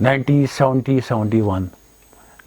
1970-71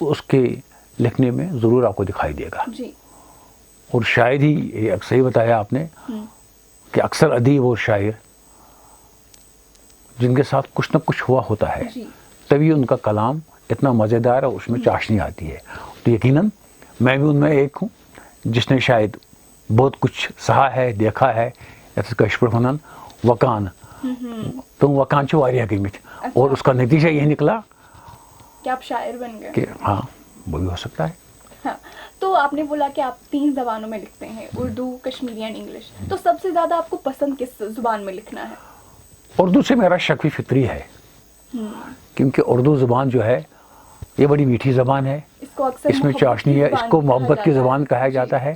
اس کے لکھنے میں ضرور آپ کو دکھائی دے گا. جی. اور شاید ہی یہ صحیح بتایا آپ نے کہ اکثر ادیب اور شاعر جن کے ساتھ کچھ نہ کچھ ہوا ہوتا ہے جی. تبھی ان کا کلام اتنا مزیدار ہے, اس میں چاشنی آتی ہے. تو یقیناً میں بھی ان میں ایک ہوں جس نے شاید بہت کچھ سہا ہے, دیکھا ہے. کشف فنن وکان تم وکان چ واریاہ گمت, اور اس کا نتیجہ یہ نکلا کہ آپ شاعر بن گئے. کہ ہاں وہ بھی ہو سکتا ہے. ہاں, تو آپ نے بولا کہ آپ 3 زبانوں میں لکھتے ہیں, اردو, کشمیری اینڈ انگلش. تو سب سے زیادہ آپ کو پسند کس زبان میں لکھنا ہے؟ اردو سے میرا شک بھی فطری ہے, کیونکہ اردو زبان جو ہے یہ بڑی میٹھی زبان ہے, اس میں چاشنی ہے, اس کو محبت کی زبان کہا جاتا ہے.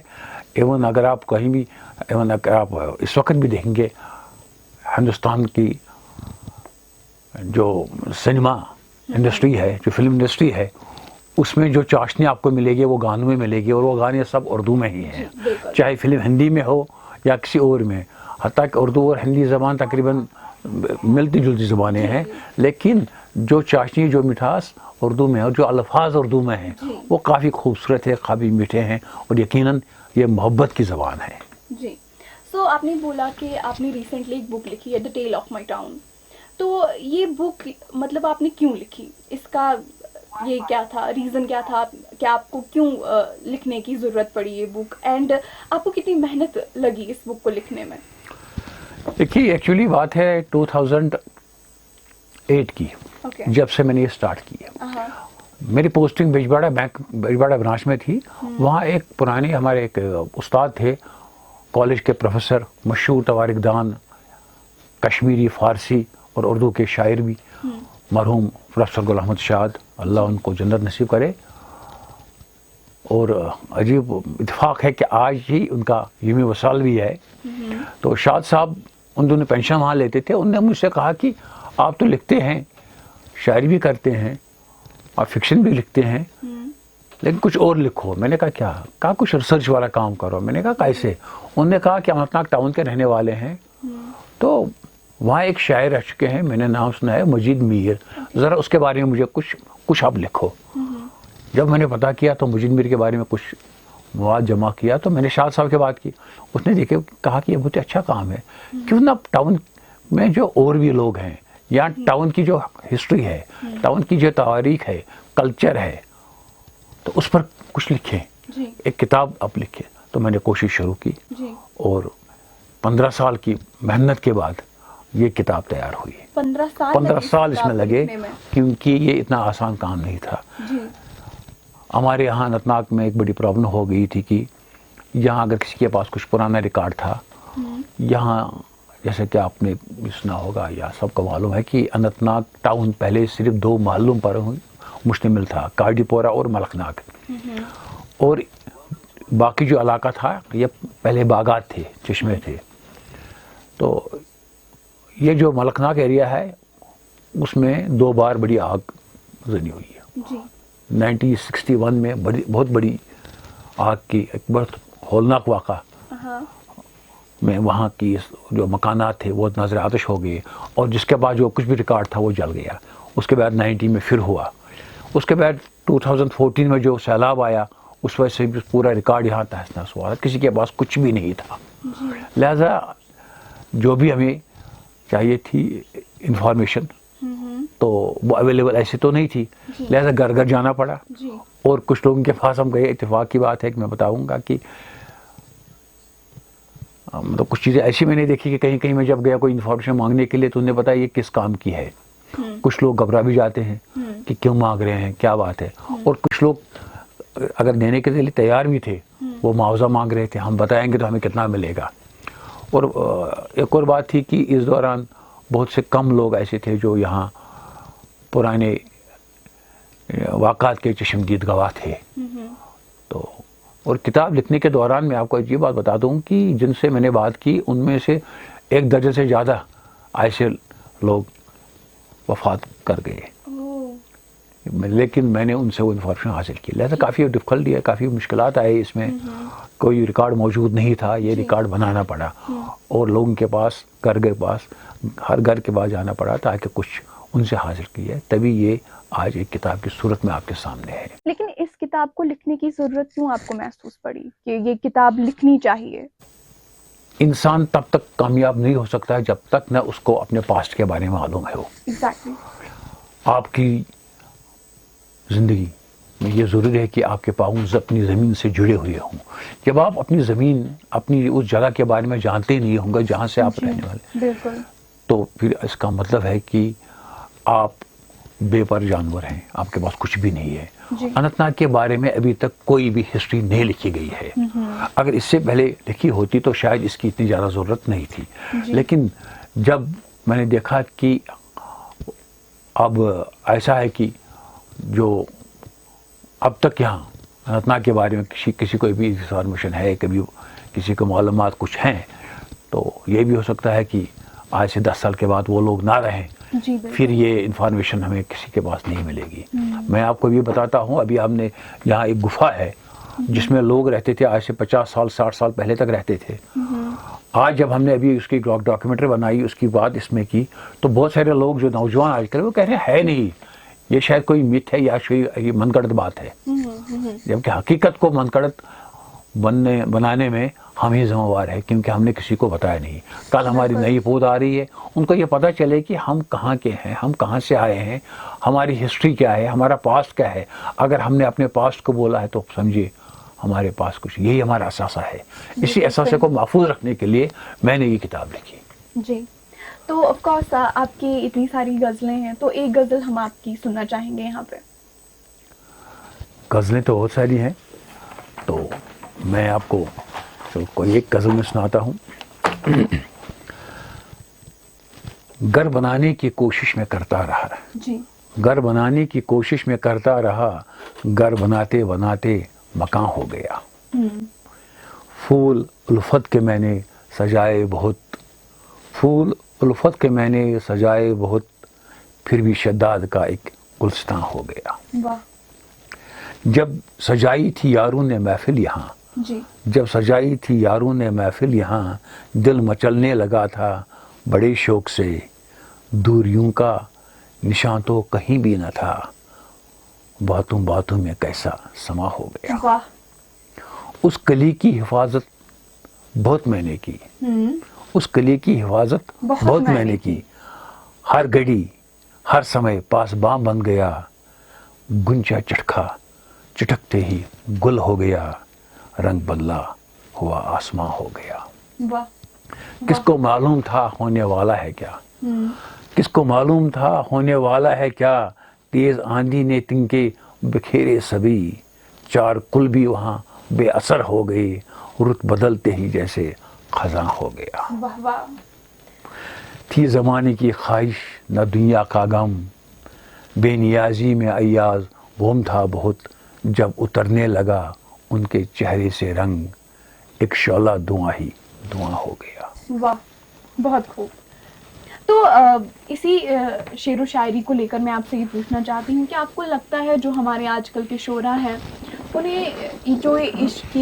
ایون اگر آپ کہیں بھی, ایون اگر آپ اس وقت بھی دیکھیں گے ہندوستان کی جو سنیما انڈسٹری ہے, جو فلم انڈسٹری ہے, اس میں جو چاشنی آپ کو ملے گی وہ گانوں میں ملے گی, اور وہ گانے سب اردو میں ہی ہیں, چاہے فلم ہندی میں ہو یا کسی اور میں. حتیٰ کہ اردو اور ہندی زبان تقریباً ملتی جلتی زبانیں ہیں, لیکن جو چاشنی, جو مٹھاس اردو میں ہے, اور جو الفاظ اردو میں ہیں وہ کافی خوبصورت ہے, کافی میٹھے ہیں, اور یقیناً یہ محبت کی زبان ہے. جی. سو آپ نے بولا کہ آپ نے ریسنٹلی ایک بک لکھی ہے, the tail of my town. تو یہ بک مطلب آپ نے کیوں لکھی, اس کا یہ کیا تھا, ریزن کیا تھا کہ آپ کو کیوں لکھنے کی ضرورت پڑی یہ بک, اینڈ آپ کو کتنی محنت لگی اس بک کو لکھنے میں؟ دیکھیے ایکچولی بات ہے 2008 کی, جب سے میں نے یہ سٹارٹ کی ہے. میری پوسٹنگ بجواڑا بینک, بجواڑا برانچ میں تھی. وہاں ایک پرانے ہمارے ایک استاد تھے, کالج کے پروفیسر, مشہور تواریخ دان, کشمیری, فارسی اور اردو کے شاعر بھی, مرحوم پروفیسر گل احمد شاد, اللہ ان کو جنت نصیب کرے. اور عجیب اتفاق ہے کہ آج ہی ان کا یوم وصال بھی ہے. تو شاد صاحب ان دونوں پینشن وہاں لیتے تھے. انہوں نے مجھ سے کہا کہ آپ تو لکھتے ہیں, شاعری بھی کرتے ہیں, آپ فکشن بھی لکھتے ہیں, لیکن کچھ اور لکھو. میں نے کہا کیا؟ کہا کچھ ریسرچ والا کام کرو. میں نے کہا کیسے؟ انہوں نے کہا کہ اننت ناگ ٹاؤن کے رہنے والے ہیں, تو وہاں ایک شاعر رہ چکے ہیں, میں نے نام سنا ہے, مجید میر, ذرا اس کے بارے میں مجھے کچھ آپ لکھو. جب میں نے پتا کیا تو مجید میر کے بارے میں کچھ مواد جمع کیا, تو میں نے شاد صاحب کی بات کی. اس نے دیکھے, کہا کہ یہ بہت اچھا کام ہے, کیوں نہ ٹاؤن میں جو اور بھی لوگ ہیں, یا ٹاؤن کی جو ہسٹری ہے, ٹاؤن کی جو تاریخ ہے, کلچر ہے, تو اس پر کچھ لکھیں, ایک کتاب آپ لکھیں. تو میں نے کوشش شروع کی, اور 15 سال کی محنت کے بعد یہ کتاب تیار ہوئی. 15 سال اس میں لگے, کیونکہ یہ اتنا آسان کام نہیں تھا. ہمارے یہاں اننت ناگ میں ایک بڑی پرابلم ہو گئی تھی کہ یہاں اگر کسی کے پاس کچھ پرانا ریکارڈ تھا, یہاں جیسے کہ آپ نے سنا ہوگا یا سب کو معلوم ہے کہ اننت ناگ ٹاؤن پہلے صرف 2 محلوں پر مشتمل تھا, کارڈی پورہ اور ملک ناگ, اور باقی جو علاقہ تھا یہ پہلے باغات تھے, چشمے تھے. تو یہ جو ملک ناگ ایریا ہے اس میں 2 بار بڑی آگ زنی ہوئی ہے. 1961 میں بہت بڑی آگ کی ایک بہت ہولناک واقعہ میں وہاں کی جو مکانات تھے وہ نظر آتش ہو گئے, اور جس کے بعد جو کچھ بھی ریکارڈ تھا وہ جل گیا. اس کے بعد 90 میں پھر ہوا. اس کے بعد 2014 میں جو سیلاب آیا اس وجہ سے پورا ریکارڈ یہاں تہس نہس ہوا, کسی کے پاس کچھ بھی نہیں تھا. لہذا جو بھی ہمیں چاہیے تھی انفارمیشن تو وہ اویلیبل ایسے تو نہیں تھی, لہذا گھر گھر جانا پڑا. اور کچھ لوگوں کے پاس ہم گئے. اتفاق کی بات ہے کہ میں بتاؤں گا کہ مطلب کچھ چیزیں ایسی میں نے دیکھی کہ کہیں کہیں میں جب گیا کوئی انفارمیشن مانگنے کے لیے تو انہیں بتایا یہ کس کام کی ہے. کچھ لوگ گھبرا بھی جاتے ہیں کہ کیوں مانگ رہے ہیں, کیا بات ہے. اور کچھ لوگ اگر دینے کے لیے تیار بھی تھے, وہ معاوضہ مانگ رہے تھے, ہم بتائیں گے تو ہمیں کتنا ملے گا. اور ایک اور بات تھی کہ اس دوران بہت سے کم لوگ ایسے تھے جو یہاں پرانے واقعات کے چشمدید گواہ تھے. تو اور کتاب لکھنے کے دوران میں آپ کو یہ بات بتا دوں کہ جن سے میں نے بات کی ان میں سے 1 درجن سے زیادہ ایسے لوگ وفات کر گئے, لیکن میں نے ان سے وہ انفارمیشن حاصل کی. لہذا کافی ڈفیکلٹی ہے, کافی مشکلات آئے اس میں. کوئی ریکارڈ موجود نہیں تھا, یہ ریکارڈ بنانا پڑا, اور لوگوں کے پاس, گھر کے پاس, ہر گھر کے پاس جانا پڑا تاکہ کچھ ان سے حاصل کی ہے، تبھی یہ آج ایک کتاب کی صورت میں آپ کے سامنے ہے۔ لیکن اس کتاب کو لکھنے کی ضرورت کیوں آپ کو محسوس پڑی کہ یہ کتاب لکھنی چاہیے؟ انسان تب تک کامیاب نہیں ہو سکتا ہے جب تک نہ اس کو اپنے پاسٹ کے بارے میں معلوم ہو۔ ایگزیکٹلی. آپ کی زندگی میں یہ ضروری ہے کہ آپ کے پاؤں اپنی زمین سے جڑے ہوئے ہوں۔ جب آپ اپنی زمین، اپنی اس جگہ کے بارے میں جانتے نہیں ہوں گے جہاں سے آپ رہنے والے، بالکل. تو پھر اس کا مطلب ہے کہ آپ بے پر جانور ہیں، آپ کے پاس کچھ بھی نہیں ہے۔ جی. اننت ناگ کے بارے میں ابھی تک کوئی بھی ہسٹری نہیں لکھی گئی ہے۔ اگر اس سے پہلے لکھی ہوتی تو شاید اس کی اتنی زیادہ ضرورت نہیں تھی۔ جی. لیکن جب میں نے دیکھا کہ اب ایسا ہے کہ جو اب تک یہاں اننت ناگ کے بارے میں کسی کو بھی انفارمیشن ہے، کبھی کسی کو معلومات کچھ ہیں، تو یہ بھی ہو سکتا ہے کہ آج سے 10 سال کے بعد وہ لوگ نہ رہیں، جی بالکل. پھر یہ انفارمیشن ہمیں کسی کے پاس نہیں ملے گی۔ میں آپ کو یہ بتاتا ہوں، ابھی ہم نے یہاں ایک گفا ہے جس میں لوگ رہتے تھے، آج سے 50 سال 60 سال پہلے تک رہتے تھے۔ آج جب ہم نے ابھی اس کی ڈاکیومنٹری بنائی، اس کی بات اس میں کی، تو بہت سارے لوگ جو نوجوان آج کل وہ کہہ رہے ہیں ہے نہیں، یہ شاید کوئی میتھ ہے یا یہ من گڑت بات ہے، جبکہ حقیقت کو من گڑت بنانے میں ہم ہی ذمہ وار ہے، کیونکہ ہم نے کسی کو بتایا نہیں۔ کل ہماری نئی پود آ رہی ہے، ان کو یہ پتہ چلے کہ ہم کہاں کے ہیں، ہم کہاں سے آئے ہیں، ہماری ہسٹری کیا ہے، ہمارا پاسٹ کیا ہے۔ اگر ہم نے اپنے پاسٹ کو بولا ہے تو سمجھیے ہمارے پاس کچھ، یہی ہمارا اثاثہ ہے۔ اسی اثاثے کو محفوظ رکھنے کے لیے میں نے یہ کتاب لکھی۔ جی. تو آف کورس آپ کی اتنی ساری غزلیں ہیں، تو ایک غزل ہم آپ کی سننا چاہیں گے یہاں پہ۔ غزلیں تو بہت ساری ہیں، تو میں آپ کو کوئی ایک غزل میں سناتا ہوں۔ گھر بنانے کی کوشش میں کرتا رہا، جی. گھر بنانے کی کوشش میں کرتا رہا، گھر بناتے بناتے مکان ہو گیا۔ پھول الفت کے میں نے سجائے بہت، پھول الفت کے میں نے سجائے بہت، پھر بھی شداد کا ایک گلستان ہو گیا۔ واہ. جب سجائی تھی یاروں نے محفل یہاں، جی. جب سجائی تھی یاروں نے محفل یہاں، دل مچلنے لگا تھا بڑے شوق سے، دوریوں کا نشان تو کہیں بھی نہ تھا، باتوں باتوں میں کیسا سما ہو گیا۔ واہ. اس کلی کی حفاظت بہت میں نے کی، اس کلی کی حفاظت بہت میں نے کی، ہر گھڑی ہر سمے پاس بام بن گیا، گنچا چٹکا چٹکتے ہی گل ہو گیا، رنگ بدلا ہوا آسماں ہو گیا۔ واہ. کس کو معلوم تھا ہونے والا ہے کیا، کس کو معلوم تھا ہونے والا ہے کیا، تیز آندھی نے تنکے بکھیرے سبھی، چار کل بھی وہاں بے اثر ہو گئے، رت بدلتے ہی جیسے خزاں ہو گیا۔ واہ واہ. تھی زمانے کی خواہش نہ دنیا کا غم، بے نیازی میں ایاز گم تھا بہت، جب اترنے لگا ان کے چہرے سے رنگ، ایک شعلہ دھواں ہی دھواں ہو گیا۔ واہ. بہت خوب. تو اسی شعر و شاعری کو لے کر میں آپ سے یہ پوچھنا چاہتی ہوں کہ آپ کو لگتا ہے جو ہمارے آج کل کے شعراء ہیں انہیں جو عشق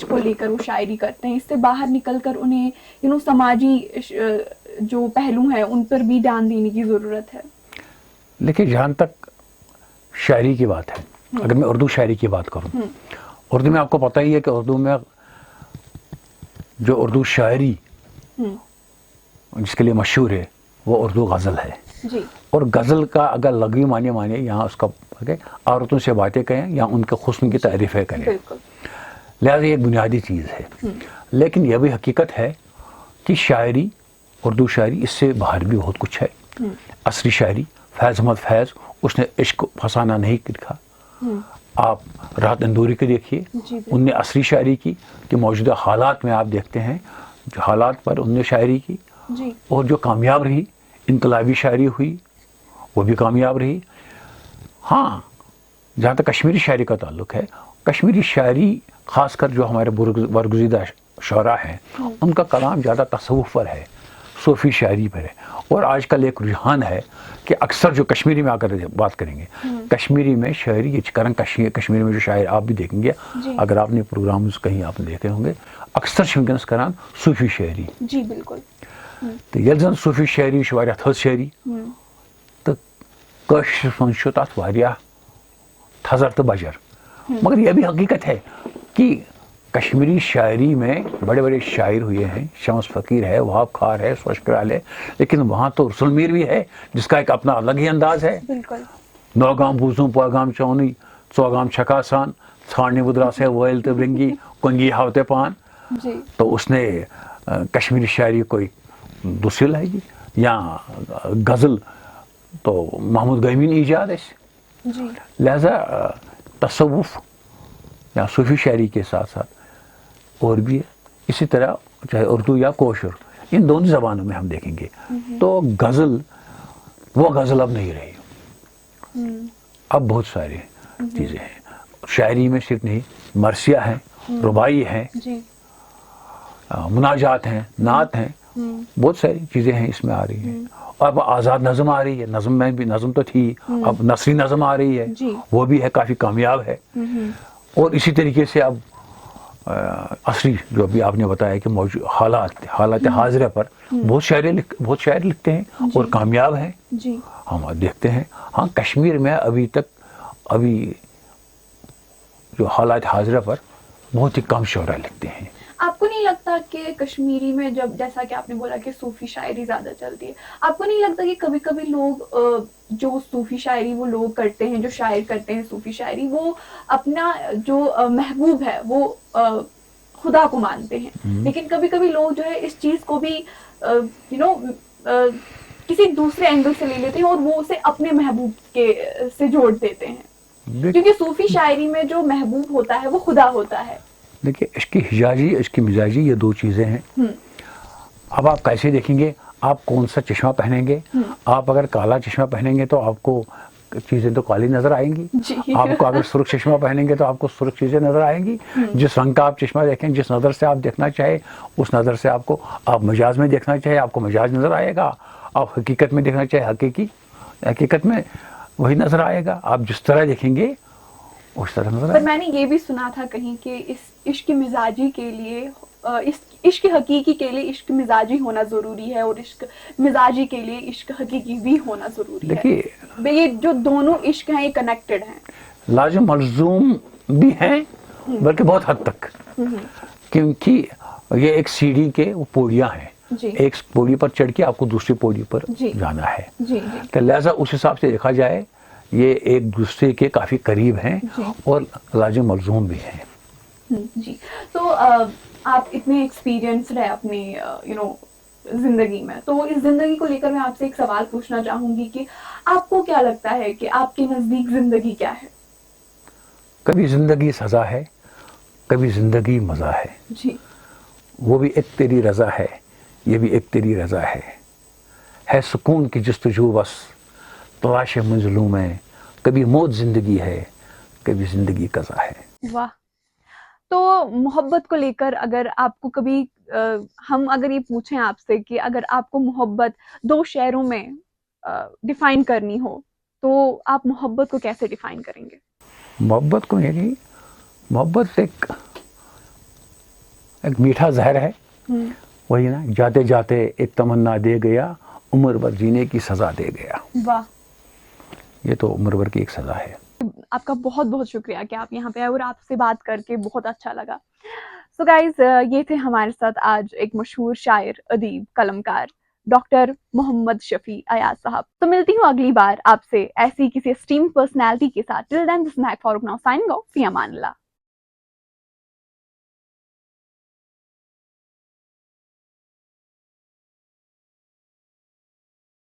کو لے کر وہ شاعری کرتے ہیں، اس سے باہر نکل کر انہیں سماجی جو پہلو ہیں ان پر بھی دھیان دینے کی ضرورت ہے؟ لیکن جہاں تک شاعری کی بات ہے، اگر میں اردو شاعری کی بات کروں، اردو میں آپ کو پتہ ہی ہے کہ اردو میں جو اردو شاعری جس کے لیے مشہور ہے وہ اردو غزل ہے۔ جی. اور غزل کا اگر لغوی معنی یہاں اس کا عورتوں سے باتیں کریں یا ان کے حسن کی تعریفیں کریں، بالکل. لہذا یہ ایک بنیادی چیز ہے۔ لیکن یہ بھی حقیقت ہے کہ شاعری، اردو شاعری، اس سے باہر بھی بہت کچھ ہے۔ عصری شاعری، فیض احمد فیض، اس نے عشق فسانہ نہیں لکھا۔ آپ راحت اندوری کو دیکھیے، ان نے عصری شاعری کی کہ موجودہ حالات میں آپ دیکھتے ہیں جو حالات پر ان نے شاعری کی، جی. اور جو کامیاب رہی، انقلابی شاعری ہوئی وہ بھی کامیاب رہی۔ ہاں، جہاں تک کشمیری شاعری کا تعلق ہے، کشمیری شاعری خاص کر جو ہمارے برگزیدہ شعراء ہیں ان کا کلام زیادہ تصوف پر ہے، صوفی شاعری پر ہے۔ اور آج کل ایک رجحان ہے کہ اکثر جو کشمیری میں آ کر بات کریں گے، کشمیری میں شاعری یہ کرن کشمیری میں جو شاعر آپ بھی دیکھیں گے، اگر آپ نے پروگرامز کہیں آپ نے دیکھے ہوں گے، اکثر شنکنس کران صوفی شاعری۔ جی بالکل. تو یل زن صوفی شاعری شواریہ تھز شاعری کٲشِر منٛز چھُ تَتھ واریاہ تھزر تہٕ بجر مگر یہ بھی حقیقت ہے کہ کشمیری شاعری میں بڑے بڑے شاعر ہوئے ہیں، شمس فقیر ہے، وہاب خار ہے، سوش کرال ہے، لیکن وہاں تو رسول میر بھی ہے جس کا ایک اپنا الگ ہی انداز ہے. بالکل. نوگام بوزوں پوگام چونی ژوگام چھکاسان ژھانڈنہِ وُدرا سے وٲلۍ تہٕ برنگی کنگی ہاوتے پان. جی. تو اس نے کشمیری شاعری کوئی دوسری لائے گی. یا غزل تو محمود گامین ایجاد ہے. جی. لہذا تصوف یا صوفی شاعری کے ساتھ ساتھ اور بھی ہے. اسی طرح چاہے اردو یا کوشر ان دونوں زبانوں میں ہم دیکھیں گے تو غزل وہ غزل اب نہیں رہی. اب بہت سارے چیزیں ہیں شاعری میں، صرف نہیں، مرثیہ ہیں، ربائی ہیں، مناجات ہیں، نعت ہیں، بہت ساری چیزیں ہیں اس میں آ رہی ہیں. اب آزاد نظم آ رہی ہے، نظم میں بھی نظم تو تھی، اب نثری نظم آ رہی ہے، وہ بھی ہے، کافی کامیاب ہے. اور اسی طریقے سے اب عصری جو ابھی آپ نے بتایا کہ موجود حالات حاضرہ پر بہت شاعر لکھتے ہیں اور کامیاب ہیں. ہم دیکھتے ہیں ہاں کشمیر میں ابھی جو حالات حاضرہ پر بہت ہی کم شعراء لکھتے ہیں. آپ کو نہیں لگتا کہ کشمیری میں جب جیسا کہ آپ نے بولا کہ صوفی شاعری زیادہ چلتی ہے، آپ کو نہیں لگتا کہ کبھی کبھی لوگ جو صوفی شاعری وہ لوگ کرتے ہیں، جو شاعر کرتے ہیں صوفی شاعری، وہ اپنا جو محبوب ہے وہ خدا کو مانتے ہیں، لیکن کبھی کبھی لوگ جو ہے اس چیز کو بھی کسی دوسرے اینگل سے لے لیتے ہیں اور وہ اسے اپنے محبوب کے سے جوڑ دیتے ہیں، کیونکہ صوفی شاعری میں جو محبوب ہوتا ہے وہ خدا ہوتا ہے. دیکھیے عشق حجازی عشق مزاجی یہ دو چیزیں ہیں. اب آپ کیسے دیکھیں گے، آپ کون سا چشمہ پہنیں گے. آپ اگر کالا چشمہ پہنیں گے تو آپ کو چیزیں تو کالی نظر آئیں گی. آپ کو اگر سرخ چشمہ پہنیں گے تو آپ کو سرخ چیزیں نظر آئیں گی. جس رنگ کا آپ چشمہ دیکھیں، جس نظر سے آپ دیکھنا چاہے اس نظر سے آپ کو، آپ مجاز میں دیکھنا چاہے آپ کو مجاز نظر آئے گا، آپ حقیقت میں دیکھنا چاہے حقیقت میں وہی نظر آئے گا. آپ جس طرح دیکھیں گے اس طرح نظر آئے گا. پر میں نے یہ بھی سنا تھا کہیں کہ اس عشق مزاجی کے لیے، عشق حقیقی کے لیے عشق مزاجی ہونا ضروری ہے اور عشق مزاجی کے لیے عشق حقیقی بھی ہونا ضروری ہے. دیکھیے یہ جو دونوں عشق ہیں یہ کنیکٹڈ ہیں، لازم ملزوم بھی ہیں بلکہ بہت حد تک، کیونکہ یہ ایک سیڑھی کے وہ پوڑیاں ہیں. ایک پوڑی پر چڑھ کے آپ کو دوسری پوڑی پر جانا ہے. تو لہذا اس حساب سے دیکھا جائے یہ ایک دوسرے کے کافی قریب ہیں اور لازم ملزوم بھی ہیں. جی. تو آپ اتنے ایکسپیرینسڈ ہیں اپنی زندگی میں، تو اس زندگی کو لے کر میں آپ سے ایک سوال پوچھنا چاہوں گی کہ آپ کو کیا لگتا ہے کہ آپ کے نزدیک زندگی کیا ہے؟ کبھی زندگی سزا ہے، کبھی زندگی مزہ ہے. جی. وہ بھی ایک تیری رضا ہے، یہ بھی ایک تیری رضا ہے سکون کی جستجو بس تلاش منزلوں میں، کبھی موت زندگی ہے، کبھی زندگی قضا ہے. واہ. تو محبت کو لے کر اگر آپ کو کبھی ہم اگر یہ پوچھیں آپ سے کہ اگر آپ کو محبت دو شعروں میں ڈیفائن کرنی ہو تو آپ محبت کو کیسے ڈیفائن کریں گے؟ محبت کو یعنی محبت ایک میٹھا زہر ہے، وہی نا، جاتے جاتے ایک تمنا دے گیا، عمر بھر جینے کی سزا دے گیا. واہ. یہ تو عمر بھر کی ایک سزا ہے. آپ کا بہت بہت شکریہ کہ آپ یہاں پہ آئے اور آپ سے بات کر کے بہت اچھا لگا. سو گائز یہ تھے ہمارے ساتھ آج ایک مشہور شاعر، ادیب، قلمکار ڈاکٹر محمد شفیع ایاز صاحب. تو ملتی ہوں اگلی بار آپ سے ایسی کسی اسٹیم پرسنالٹی کے ساتھ. ٹل دین دس میک فاروق ناؤ سائننگ آف، فی امان اللہ.